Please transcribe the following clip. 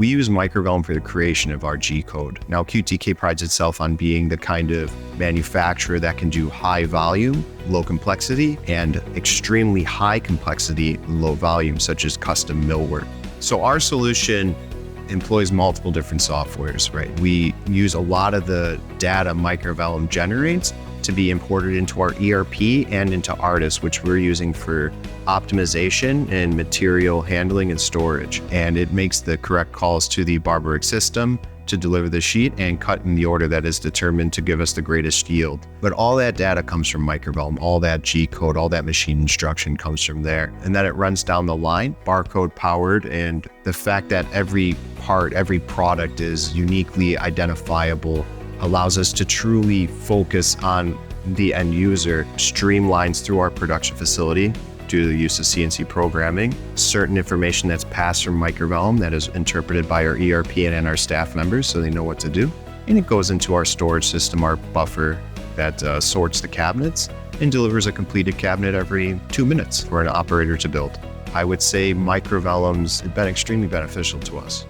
We use Microvellum for the creation of our G code. Now, QTK prides itself on being the kind of manufacturer that can do high volume, low complexity, and extremely high complexity, low volume, such as custom millwork. So our solution employs multiple different softwares, right? We use a lot of the data Microvellum generates to be imported into our ERP and into Artis, which we're using for optimization and material handling and storage. And it makes the correct calls to the barbaric system to deliver the sheet and cut in the order that is determined to give us the greatest yield. But all that data comes from Microvellum, all that G code, all that machine instruction comes from there. And then it runs down the line, barcode powered, and the fact that every part, every product is uniquely identifiable allows us to truly focus on the end user, streamlines through our production facility due to the use of CNC programming, certain information that's passed from Microvellum that is interpreted by our ERP and our staff members so they know what to do. And it goes into our storage system, our buffer that sorts the cabinets and delivers a completed cabinet every 2 minutes for an operator to build. I would say Microvellum's been extremely beneficial to us.